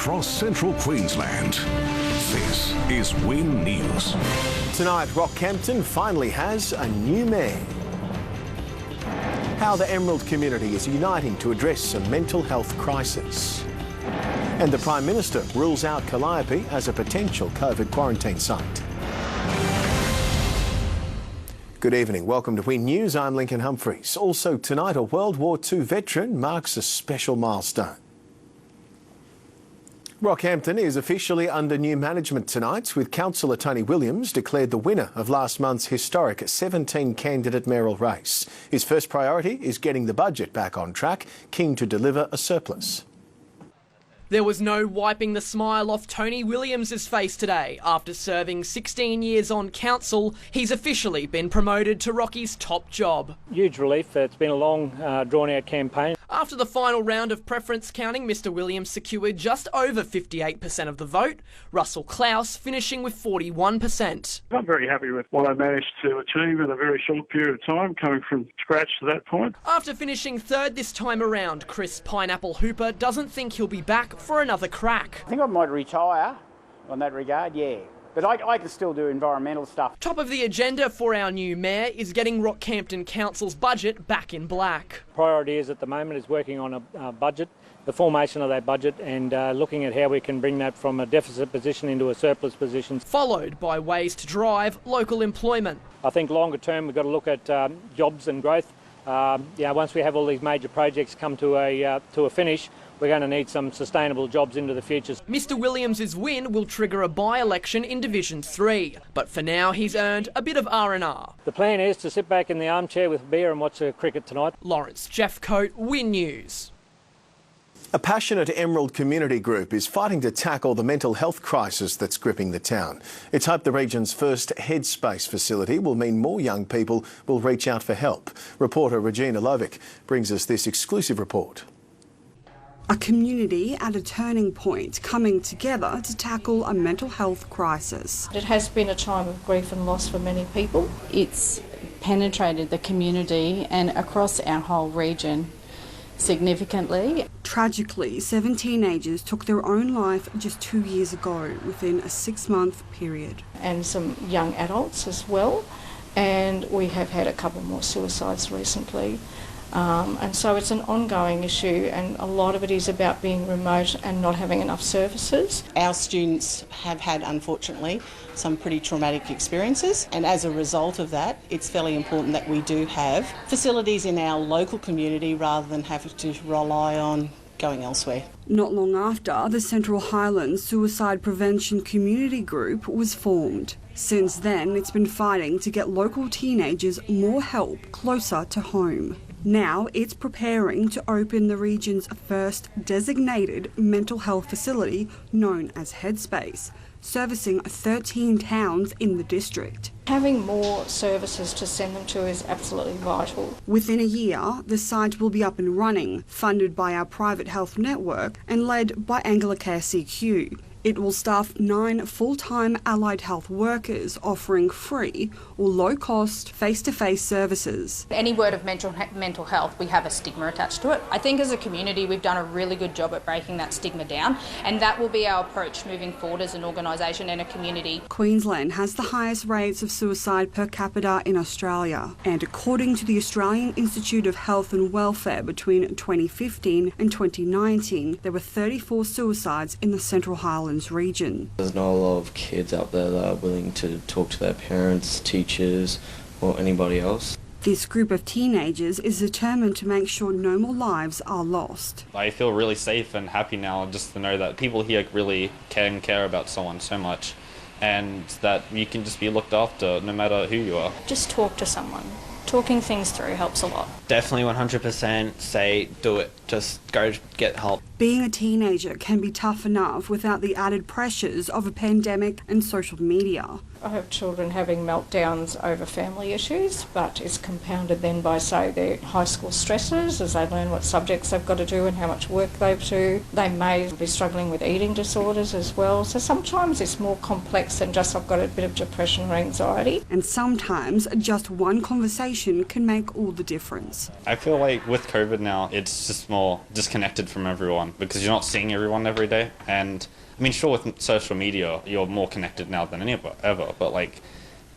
across central Queensland. This is Win News. Tonight, Rockhampton finally has a new mayor. How the Emerald community is uniting to address a mental health crisis. And the Prime Minister rules out Calliope as a potential COVID quarantine site. Good evening. Welcome to Win News. I'm Lincoln Humphries. Also tonight, a World War II veteran marks a special milestone. Rockhampton is officially under new management tonight, with Councillor Tony Williams declared the winner of last month's historic 17-candidate mayoral race. His first priority is getting the budget back on track, keen to deliver a surplus. There was no wiping the smile off Tony Williams' face today. After serving 16 years on council, he's officially been promoted to Rocky's top job. Huge relief. It's been a long, drawn-out campaign. After the final round of preference counting, Mr Williams secured just over 58% of the vote, Russell Klaus finishing with 41%. I'm very happy with what I managed to achieve in a very short period of time, coming from scratch to that point. After finishing third this time around, Chris Pineapple Hooper doesn't think he'll be back for another crack. I think I might retire on that regard, yeah. But I can still do environmental stuff. Top of the agenda for our new mayor is getting Rockhampton Council's budget back in black. Priority is at the moment is working on a budget, the formation of that budget, and looking at how we can bring that from a deficit position into a surplus position. Followed by ways to drive local employment. I think longer term we've got to look at jobs and growth. Once we have all these major projects come to a finish, we're going to need some sustainable jobs into the future. Mr Williams' win will trigger a by-election in Division 3, but for now he's earned a bit of R&R. The plan is to sit back in the armchair with a beer and watch cricket tonight. Lawrence Jeffcoat, Win News. A passionate Emerald community group is fighting to tackle the mental health crisis that's gripping the town. It's hoped the region's first Headspace facility will mean more young people will reach out for help. Reporter Regina Lovick brings us this exclusive report. A community at a turning point, coming together to tackle a mental health crisis. It has been a time of grief and loss for many people. It's penetrated the community and across our whole region significantly. Tragically, 7 teenagers took their own life just 2 years ago within a 6-month period. And some young adults as well. And we have had a couple more suicides recently. And so it's an ongoing issue, and a lot of it is about being remote and not having enough services. Our students have had, unfortunately, some pretty traumatic experiences, and as a result of that, it's fairly important that we do have facilities in our local community rather than having to rely on going elsewhere. Not long after, the Central Highlands Suicide Prevention Community Group was formed. Since then, it's been fighting to get local teenagers more help closer to home. Now it's preparing to open the region's first designated mental health facility known as Headspace, servicing 13 towns in the district. Having more services to send them to is absolutely vital. Within a year, the site will be up and running, funded by our private health network and led by Anglicare CQ. It will staff 9 full-time allied health workers offering free or low-cost face-to-face services. Any word of mental health, we have a stigma attached to it. I think as a community we've done a really good job at breaking that stigma down, and that will be our approach moving forward as an organisation and a community. Queensland has the highest rates of suicide per capita in Australia, and according to the Australian Institute of Health and Welfare, between 2015 and 2019 there were 34 suicides in the Central Highlands region. There's not a lot of kids out there that are willing to talk to their parents, teachers, or anybody else. This group of teenagers is determined to make sure no more lives are lost. I feel really safe and happy now just to know that people here really can care about someone so much, and that you can just be looked after no matter who you are. Just talk to someone. Talking things through helps a lot. Definitely 100% say do it. Just go get help. Being a teenager can be tough enough without the added pressures of a pandemic and social media. I have children having meltdowns over family issues, but it's compounded then by, say, their high school stresses as they learn what subjects they've got to do and how much work they've to do. They may be struggling with eating disorders as well. So sometimes it's more complex than just I've got a bit of depression or anxiety. And sometimes just one conversation can make all the difference. I feel like with COVID now, it's just more disconnected from everyone because you're not seeing everyone every day. And I mean, sure, with social media, you're more connected now than ever, but like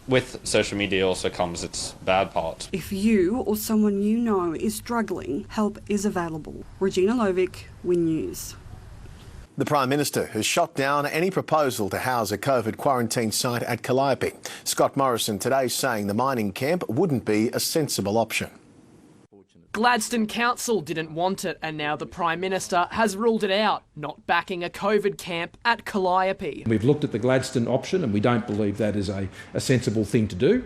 with social media also comes its bad part. If you or someone you know is struggling, help is available. Regina Lovick, Win News. The Prime Minister has shot down any proposal to house a COVID quarantine site at Calliope. Scott Morrison today saying the mining camp wouldn't be a sensible option. Gladstone Council didn't want it, and now the Prime Minister has ruled it out, not backing a COVID camp at Calliope. We've looked at the Gladstone option and we don't believe that is a sensible thing to do.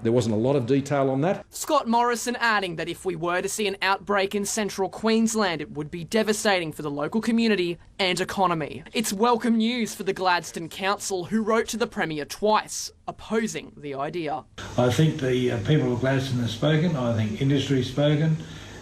There wasn't a lot of detail on that. Scott Morrison adding that if we were to see an outbreak in central Queensland, it would be devastating for the local community and economy. It's welcome news for the Gladstone Council, who wrote to the Premier twice, opposing the idea. I think the people of Gladstone have spoken, I think industry has spoken,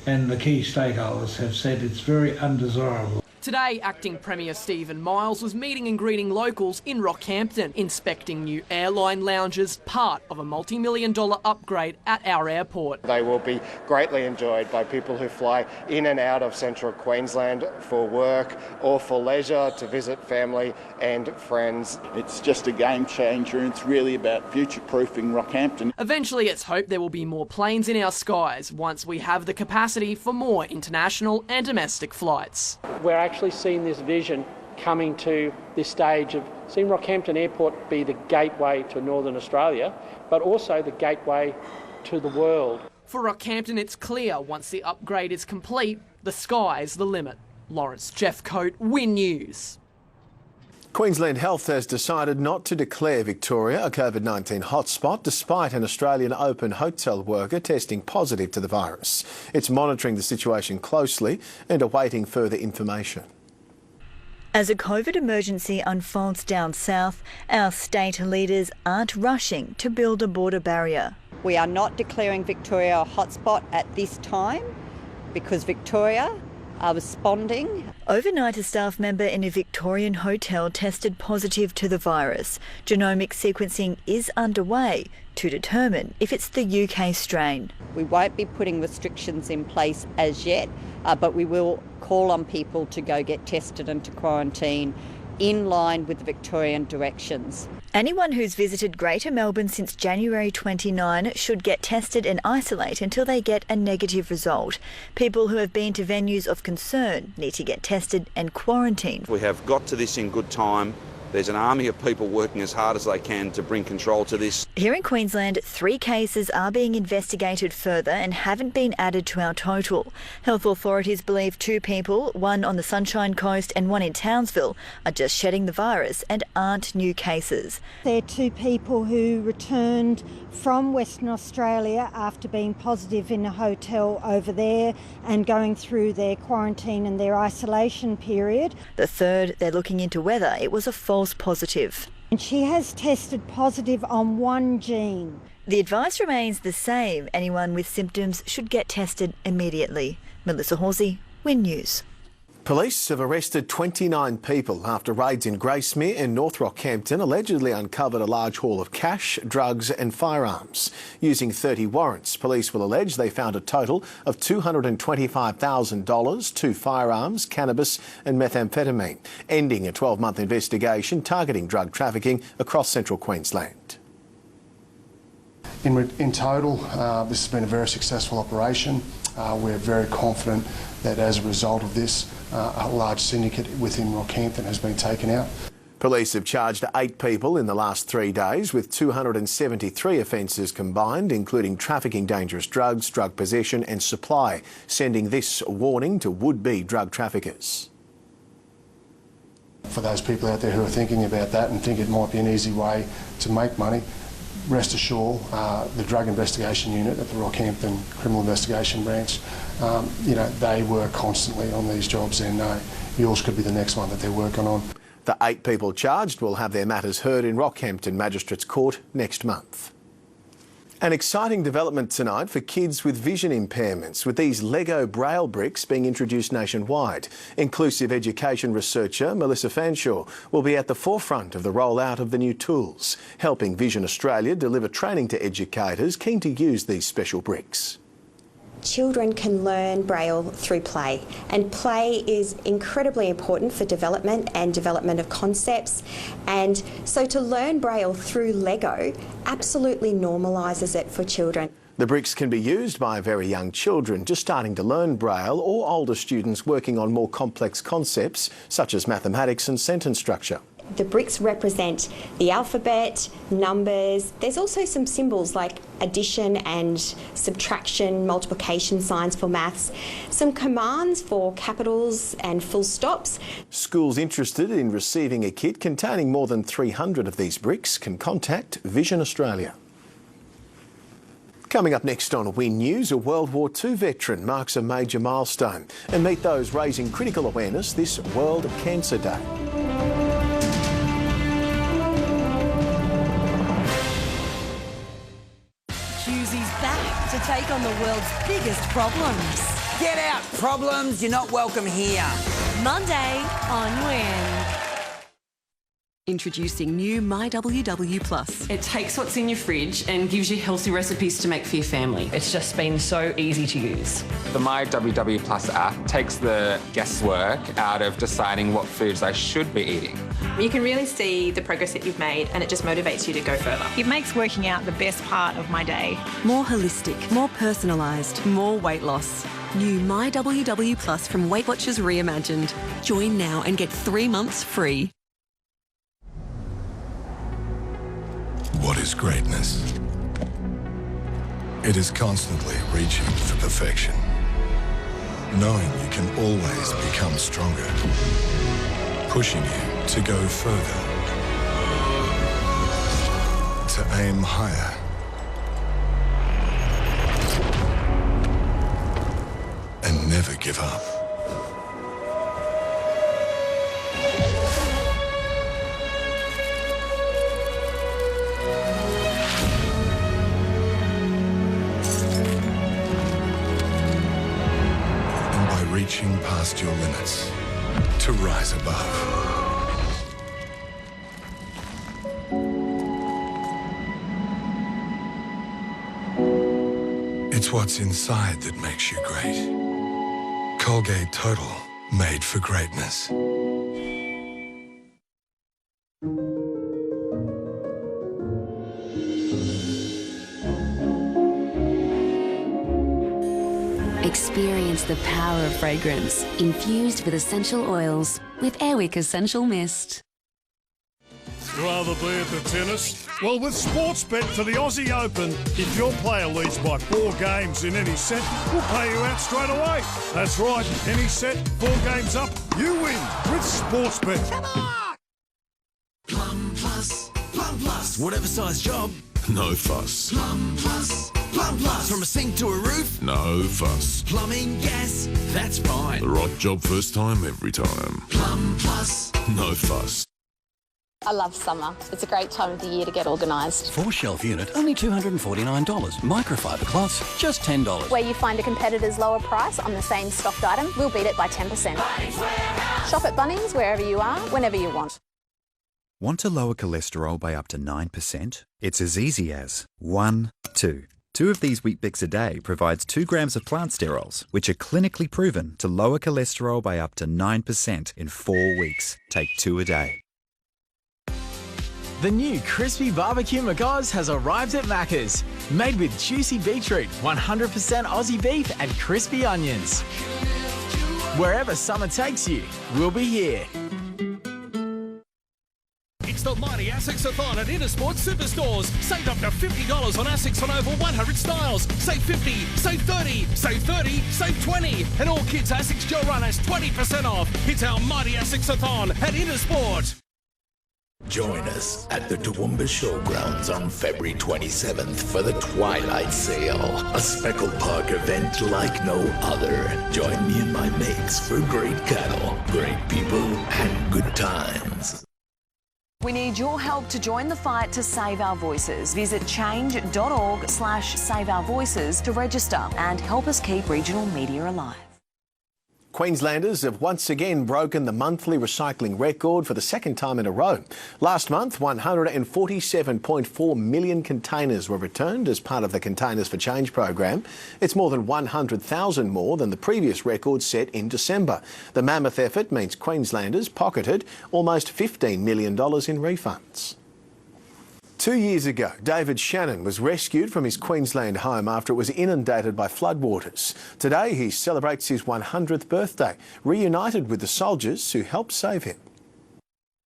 and the key stakeholders have said it's very undesirable. Today, Acting Premier Stephen Miles was meeting and greeting locals in Rockhampton, inspecting new airline lounges, part of a multi-million-dollar upgrade at our airport. They will be greatly enjoyed by people who fly in and out of central Queensland for work or for leisure, to visit family and friends. It's just a game changer, and it's really about future-proofing Rockhampton. Eventually, it's hoped there will be more planes in our skies once we have the capacity for more international and domestic flights. We're actually seeing this vision coming to this stage of seeing Rockhampton Airport be the gateway to Northern Australia, but also the gateway to the world. For Rockhampton, it's clear once the upgrade is complete, the sky's the limit. Lawrence Jeffcoat, Win News. Queensland Health has decided not to declare Victoria a COVID-19 hotspot despite an Australian Open hotel worker testing positive to the virus. It's monitoring the situation closely and awaiting further information. As a COVID emergency unfolds down south, our state leaders aren't rushing to build a border barrier. We are not declaring Victoria a hotspot at this time because Victoria are responding. Overnight, a staff member in a Victorian hotel tested positive to the virus. Genomic sequencing is underway to determine if it's the UK strain. We won't be putting restrictions in place as yet, but we will call on people to go get tested and to quarantine in line with the Victorian directions. Anyone who's visited Greater Melbourne since January 29 should get tested and isolate until they get a negative result. People who have been to venues of concern need to get tested and quarantined. We have got to this in good time. There's an army of people working as hard as they can to bring control to this. Here in Queensland, 3 cases are being investigated further and haven't been added to our total. Health authorities believe 2 people, one on the Sunshine Coast and one in Townsville, are just shedding the virus and aren't new cases. They're 2 people who returned from Western Australia after being positive in a hotel over there and going through their quarantine and their isolation period. The third, they're looking into whether it was a false positive. And she has tested positive on 1 gene. The advice remains the same. Anyone with symptoms should get tested immediately. Melissa Horsey, Win News. Police have arrested 29 people after raids in Gracemere and North Rockhampton allegedly uncovered a large haul of cash, drugs and firearms. Using 30 warrants, police will allege they found a total of $225,000, 2 firearms, cannabis and methamphetamine, ending a 12-month investigation targeting drug trafficking across central Queensland. In total, this has been a very successful operation. We're very confident that as a result of this, a large syndicate within Rockhampton has been taken out. Police have charged 8 people in the last 3 days with 273 offences combined, including trafficking dangerous drugs, drug possession and supply, sending this warning to would-be drug traffickers. For those people out there who are thinking about that and think it might be an easy way to make money, rest assured, the Drug Investigation Unit at the Rockhampton Criminal Investigation Branch, they work constantly on these jobs, and yours could be the next one that they're working on. The 8 people charged will have their matters heard in Rockhampton Magistrates Court next month. An exciting development tonight for kids with vision impairments, with these Lego Braille bricks being introduced nationwide. Inclusive education researcher Melissa Fanshawe will be at the forefront of the rollout of the new tools, helping Vision Australia deliver training to educators keen to use these special bricks. Children can learn Braille through play, and play is incredibly important for development and development of concepts, and so to learn Braille through Lego absolutely normalises it for children. The bricks can be used by very young children just starting to learn Braille or older students working on more complex concepts such as mathematics and sentence structure. The bricks represent the alphabet, numbers. There's also some symbols like addition and subtraction, multiplication signs for maths, some commands for capitals and full stops. Schools interested in receiving a kit containing more than 300 of these bricks can contact Vision Australia. Coming up next on Win News, a World War II veteran marks a major milestone, and meet those raising critical awareness this World Cancer Day. Back to take on the world's biggest problems. Get out, problems. You're not welcome here. Monday on Win. Introducing new MyWW Plus. It takes what's in your fridge and gives you healthy recipes to make for your family. It's just been so easy to use. The MyWW Plus app takes the guesswork out of deciding what foods I should be eating. You can really see the progress that you've made, and it just motivates you to go further. It makes working out the best part of my day. More holistic, more personalised, more weight loss. New MyWW Plus from Weight Watchers Reimagined. Join now and get 3 months free. What is greatness? It is constantly reaching for perfection, knowing you can always become stronger, pushing you to go further, to aim higher, and never give up. Reaching past your limits to rise above. It's what's inside that makes you great. Colgate Total, made for greatness. Experience the power of fragrance, infused with essential oils, with Airwick Essential Mist. Rather be at the tennis? Well, with Sportsbet for the Aussie Open, if your player leads by 4 games in any set, we'll pay you out straight away. That's right, any set, 4 games up, you win with Sportsbet. Come on! Plum Plus, whatever size job, No fuss. Plum Plus. From a sink to a roof, No fuss. plumbing, gas, that's fine. The right job first time, every time. Plum Plus. No fuss. I love summer. It's a great time of the year to get organised. 4-shelf unit, only $249. Microfiber cloths, just $10. Where you find a competitor's lower price on the same stocked item, we'll beat it by 10%. Shop at Bunnings wherever you are, whenever you want. Want to lower cholesterol by up to 9%? It's as easy as 1, 2. 2 of these Wheat Bix a day provides 2 grams of plant sterols, which are clinically proven to lower cholesterol by up to 9% in 4 weeks. Take 2 a day. The new Crispy Barbecue McGoz has arrived at Macca's. Made with juicy beetroot, 100% Aussie beef and crispy onions. Wherever summer takes you, we'll be here. It's the mighty Asics-a-thon at Intersport Superstores. Save up to $50 on Asics on over 100 styles. Save 50, save 30, save 30, save 20. And all kids Asics Gel Runners 20% off. It's our mighty Asics-a-thon at Intersport. Join us at the Toowoomba Showgrounds on February 27th for the Twilight Sale, a Speckle Park event like no other. Join me and my mates for great cattle, great people, and good times. We need your help to join the fight to save our voices. Visit change.org/saveourvoices to register and help us keep regional media alive. Queenslanders have once again broken the monthly recycling record for the second time in a row. Last month, 147.4 million containers were returned as part of the Containers for Change program. It's more than 100,000 more than the previous record set in December. The mammoth effort means Queenslanders pocketed almost $15 million in refunds. 2 years ago, David Shannon was rescued from his Queensland home after it was inundated by floodwaters. Today, he celebrates his 100th birthday, reunited with the soldiers who helped save him.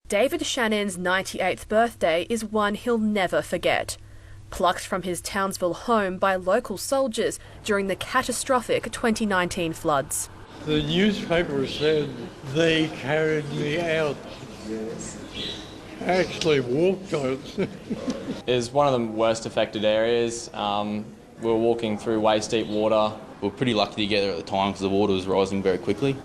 David Shannon's 98th birthday is one he'll never forget. Plucked from his Townsville home by local soldiers during the catastrophic 2019 floods. The newspaper said they carried me out. I actually walked on it. It was one of the worst affected areas. We were walking through waist-deep water. We were pretty lucky to get there at the time because the water was rising very quickly.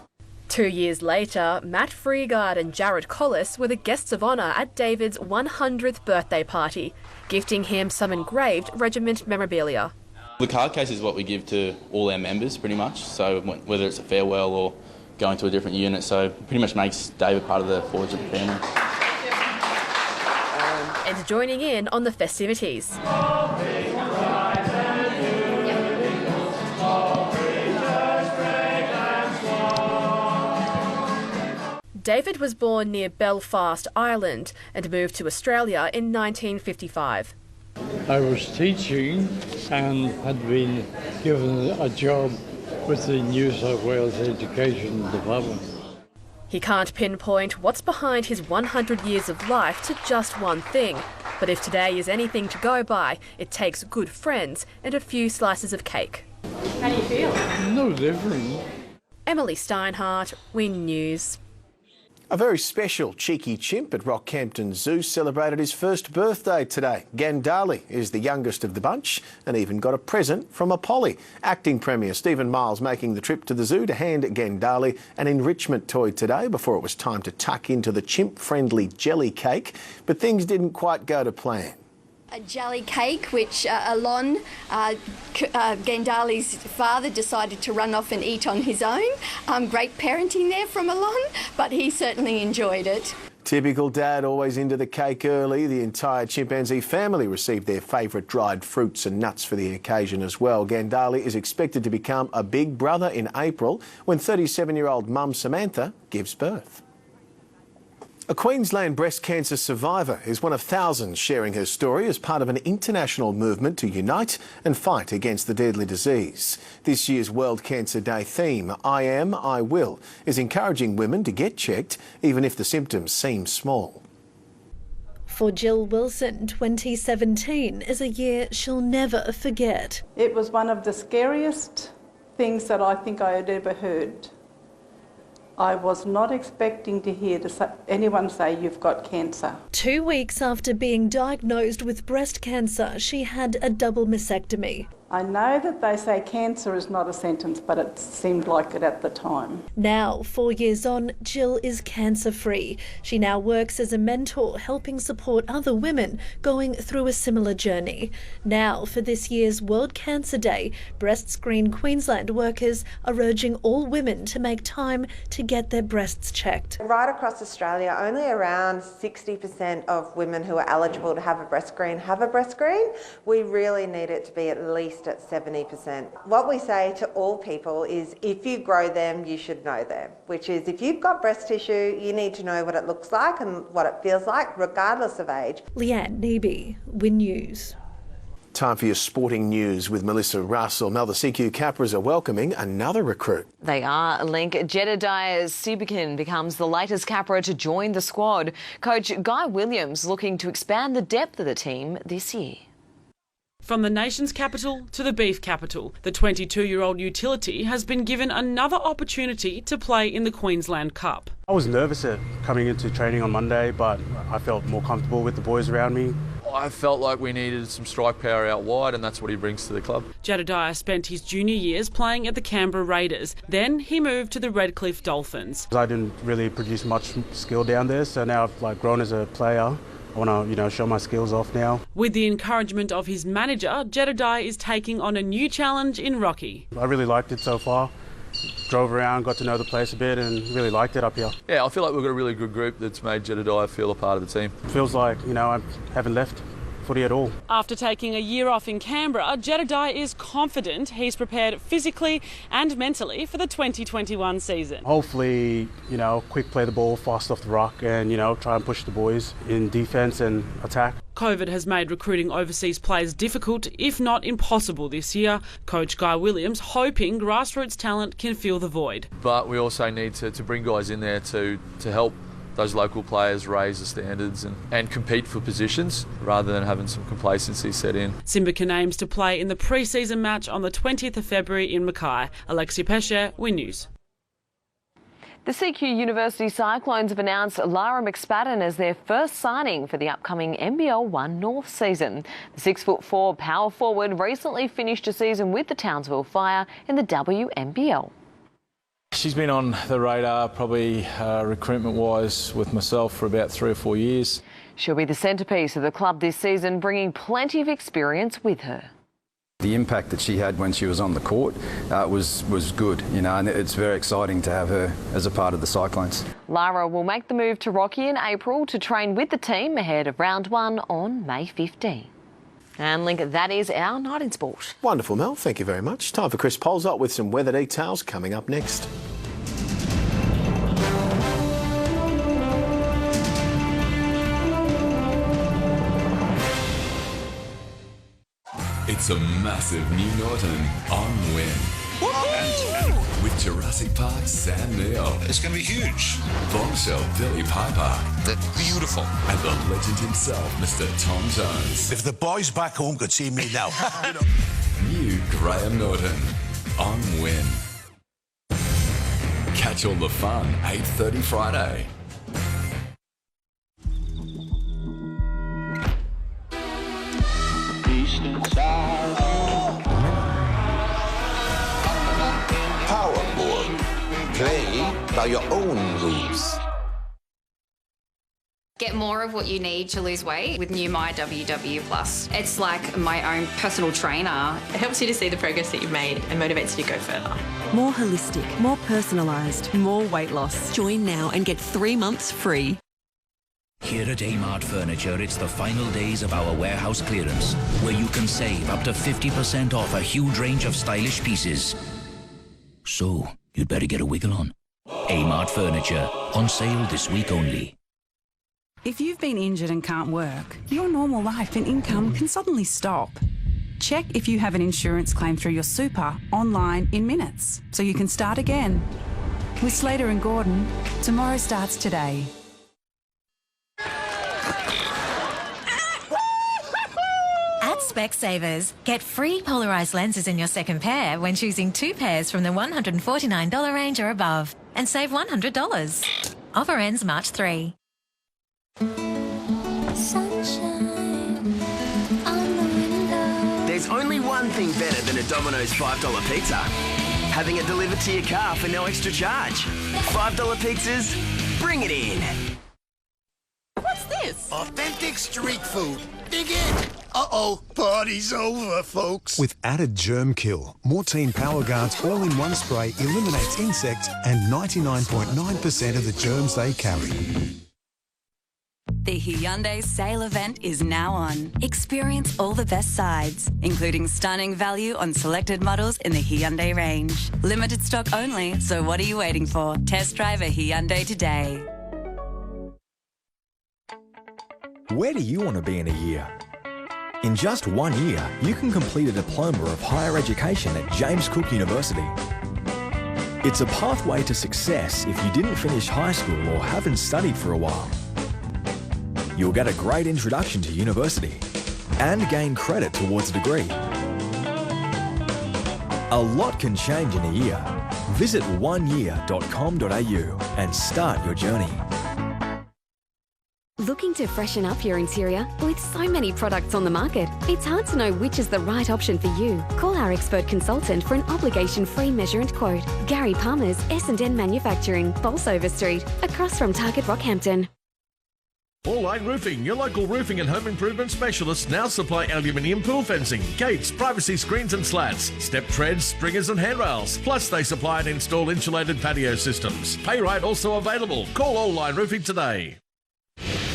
2 years later, Matt Freegard and Jared Collis were the guests of honour at David's 100th birthday party, gifting him some engraved regiment memorabilia. The card case is what we give to all our members pretty much, so whether it's a farewell or going to a different unit, so it pretty much makes David part of the Forge of the family. And joining in on the festivities. David was born near Belfast, Ireland, and moved to Australia in 1955. I was teaching and had been given a job with the New South Wales Education Department. He can't pinpoint what's behind his 100 years of life to just one thing. But if today is anything to go by, it takes good friends and a few slices of cake. How do you feel? No different. Emily Steinhardt, Win News. A very special cheeky chimp at Rockhampton Zoo celebrated his first birthday today. Gandali is the youngest of the bunch and even got a present from a Polly. Acting Premier Stephen Miles making the trip to the zoo to hand Gandali an enrichment toy today before it was time to tuck into the chimp-friendly jelly cake. But things didn't quite go to plan. A jelly cake, which Alon, Gandali's father, decided to run off and eat on his own. Great parenting there from Alon, but he certainly enjoyed it. Typical dad, always into the cake early. The entire chimpanzee family received their favourite dried fruits and nuts for the occasion as well. Gandali is expected to become a big brother in April when 37-year-old mum Samantha gives birth. A Queensland breast cancer survivor is one of thousands sharing her story as part of an international movement to unite and fight against the deadly disease. This year's World Cancer Day theme, I Am, I Will, is encouraging women to get checked even if the symptoms seem small. For Jill Wilson, 2017 is a year she'll never forget. It was one of the scariest things that I think I had ever heard. I was not expecting to hear anyone say you've got cancer. 2 weeks after being diagnosed with breast cancer, she had a double mastectomy. I know that they say cancer is not a sentence, but it seemed like it at the time. Now, 4 years on, Jill is cancer-free. She now works as a mentor, helping support other women going through a similar journey. Now, for this year's World Cancer Day, Breast Screen Queensland workers are urging all women to make time to get their breasts checked. Right across Australia, only around 60% of women who are eligible to have a breast screen have a breast screen. We really need it to be at least at 70%. What we say to all people is if you grow them, you should know them, which is if you've got breast tissue, you need to know what it looks like and what it feels like, regardless of age. Leanne Neeby, Win News. Time for your sporting news with Melissa Russell. Now the CQ Capras are welcoming another recruit. They are. Link Jedediah Sibikin becomes the latest Capra to join the squad. Coach Guy Williams looking to expand the depth of the team this year. From the nation's capital to the beef capital, the 22-year-old utility has been given another opportunity to play in the Queensland Cup. I was nervous at coming into training on Monday, but I felt more comfortable with the boys around me. I felt like we needed some strike power out wide, and that's what he brings to the club. Jedediah spent his junior years playing at the Canberra Raiders. Then he moved to the Redcliffe Dolphins. I didn't really produce much skill down there, so now I've grown as a player. I want to, show my skills off now. With the encouragement of his manager, Jedediah is taking on a new challenge in Rocky. I really liked it so far, drove around, got to know the place a bit and really liked it up here. Yeah, I feel like we've got a really good group that's made Jedediah feel a part of the team. Feels like, I haven't left footy at all. After taking a year off in Canberra, Jedediah is confident he's prepared physically and mentally for the 2021 season. Hopefully, quick play the ball, fast off the rock and, try and push the boys in defence and attack. COVID has made recruiting overseas players difficult, if not impossible this year. Coach Guy Williams hoping grassroots talent can fill the void. But we also need to bring guys in there to help those local players raise the standards and compete for positions rather than having some complacency set in. Simbican aims to play in the pre-season match on the 20th of February in Mackay. Alexia Pesce, WIN News. The CQ University Cyclones have announced Lara McSpadden as their first signing for the upcoming NBL 1 North season. The 6'4" power forward recently finished a season with the Townsville Fire in the WNBL. She's been on the radar, probably recruitment-wise, with myself for about 3 or 4 years. She'll be the centrepiece of the club this season, bringing plenty of experience with her. The impact that she had when she was on the court was good, and it's very exciting to have her as a part of the Cyclones. Lara will make the move to Rocky in April to train with the team ahead of round 1 on May 15. And Link, that is our Night in Sport. Wonderful, Mel. Thank you very much. Time for Chris Polzot with some weather details coming up next. It's a massive new Norton on Win. With Jurassic Park's Sam Neill. It's going to be huge. Bombshell Billy Piper. They're beautiful. And the legend himself, Mr. Tom Jones. If the boys back home could see me now. New Graham Norton on Win. Catch all the fun, 8:30 Friday. Powerboard. Play by your own rules. Get more of what you need to lose weight with new MyWW+. It's like my own personal trainer. It helps you to see the progress that you've made and motivates you to go further. More holistic, more personalised, more weight loss. Join now and get 3 months free. Here at Amart Furniture, it's the final days of our warehouse clearance, where you can save up to 50% off a huge range of stylish pieces. So, you'd better get a wiggle on. Amart Furniture, on sale this week only. If you've been injured and can't work, your normal life and income can suddenly stop. Check if you have an insurance claim through your super online in minutes, so you can start again. With Slater and Gordon, tomorrow starts today. At Specsavers, get free polarised lenses in your second pair when choosing 2 pairs from the $149 range or above, and save $100. Offer ends March 3. There's only one thing better than a Domino's $5 pizza. Having it delivered to your car for no extra charge. $5 pizzas, bring it in. What's this? Authentic street food. Dig in. Uh-oh, party's over, folks. With added germ kill, Mortein Power Guard's all-in-one spray eliminates insects and 99.9% of the germs they carry. The Hyundai sale event is now on. Experience all the best sides, including stunning value on selected models in the Hyundai range. Limited stock only, so what are you waiting for? Test drive a Hyundai today. Where do you want to be in a year? In just 1 year, you can complete a diploma of higher education at James Cook University. It's a pathway to success if you didn't finish high school or haven't studied for a while. You'll get a great introduction to university and gain credit towards a degree. A lot can change in a year. Visit oneyear.com.au and start your journey. Looking to freshen up your interior? With so many products on the market, it's hard to know which is the right option for you. Call our expert consultant for an obligation-free measure and quote. Gary Palmer's S&N Manufacturing, Bolsover Street, across from Target Rockhampton. All Line Roofing, your local roofing and home improvement specialists, now supply aluminium pool fencing, gates, privacy screens and slats, step treads, stringers and handrails. Plus they supply and install insulated patio systems. Payrite also available. Call All Line Roofing today.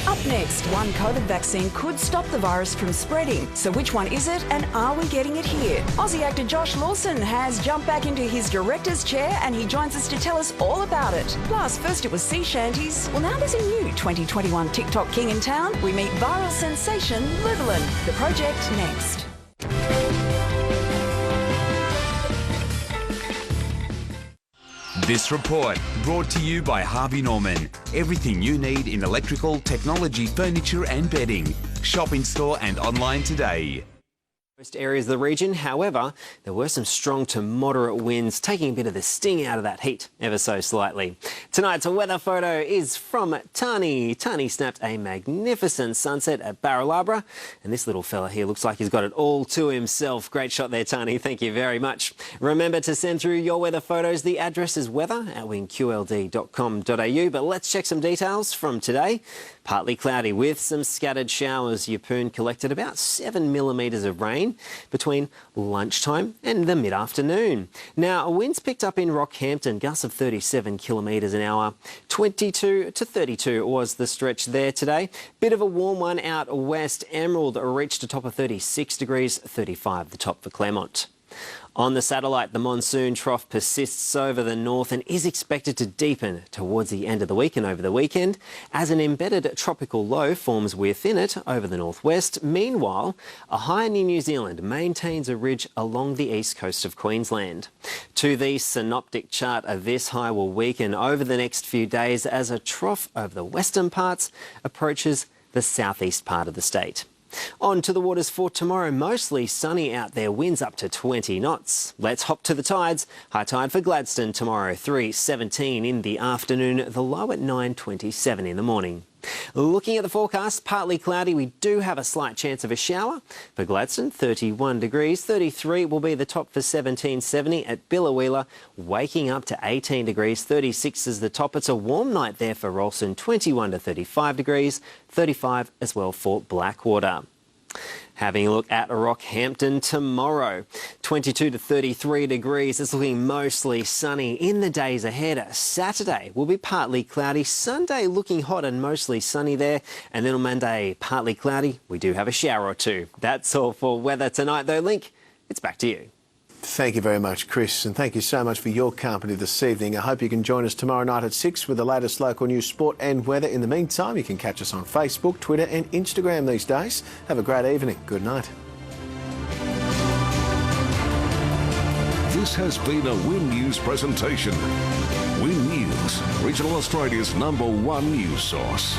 Up next, one COVID vaccine could stop the virus from spreading. So which one is it, and are we getting it here? Aussie actor Josh Lawson has jumped back into his director's chair and he joins us to tell us all about it. Plus, first it was sea shanties. Well, now there's a new 2021 TikTok king in town. We meet viral sensation Llewellyn. The Project next. This report brought to you by Harvey Norman. Everything you need in electrical, technology, furniture and bedding. Shop in store and online today. Most areas of the region, however, there were some strong to moderate winds, taking a bit of the sting out of that heat, ever so slightly. Tonight's weather photo is from Tani. Tani snapped a magnificent sunset at Barralabra, and this little fella here looks like he's got it all to himself. Great shot there, Tani. Thank you very much. Remember to send through your weather photos. The address is weather@wingqld.com.au, but let's check some details from today. Partly cloudy with some scattered showers. Yeppoon collected about 7 millimetres of rain between lunchtime and the mid-afternoon. Now, winds picked up in Rockhampton, gusts of 37 kilometres an hour. 22 to 32 was the stretch there today. Bit of a warm one out west. Emerald reached a top of 36 degrees, 35 the top for Claremont. On the satellite, the monsoon trough persists over the north and is expected to deepen towards the end of the week and over the weekend as an embedded tropical low forms within it over the northwest. Meanwhile, a high near New Zealand maintains a ridge along the east coast of Queensland. To the synoptic chart, this high will weaken over the next few days as a trough over the western parts approaches the southeast part of the state. On to the waters for tomorrow. Mostly sunny out there, winds up to 20 knots. Let's hop to the tides. High tide for Gladstone tomorrow, 3:17 in the afternoon, the low at 9:27 in the morning. Looking at the forecast, partly cloudy. We do have a slight chance of a shower. For Gladstone, 31 degrees. 33 will be the top for 1770 at Biloela, waking up to 18 degrees. 36 is the top. It's a warm night there for Ralston, 21 to 35 degrees. 35 as well for Blackwater. Having a look at Rockhampton tomorrow, 22 to 33 degrees. It's looking mostly sunny in the days ahead. Saturday will be partly cloudy. Sunday looking hot and mostly sunny there. And then on Monday, partly cloudy. We do have a shower or two. That's all for weather tonight though. Link, it's back to you. Thank you very much, Chris, and thank you so much for your company this evening. I hope you can join us tomorrow night at 6 with the latest local news, sport and weather. In the meantime, you can catch us on Facebook, Twitter and Instagram these days. Have a great evening. Good night. This has been a Win News presentation. Win News, Regional Australia's #1 news source.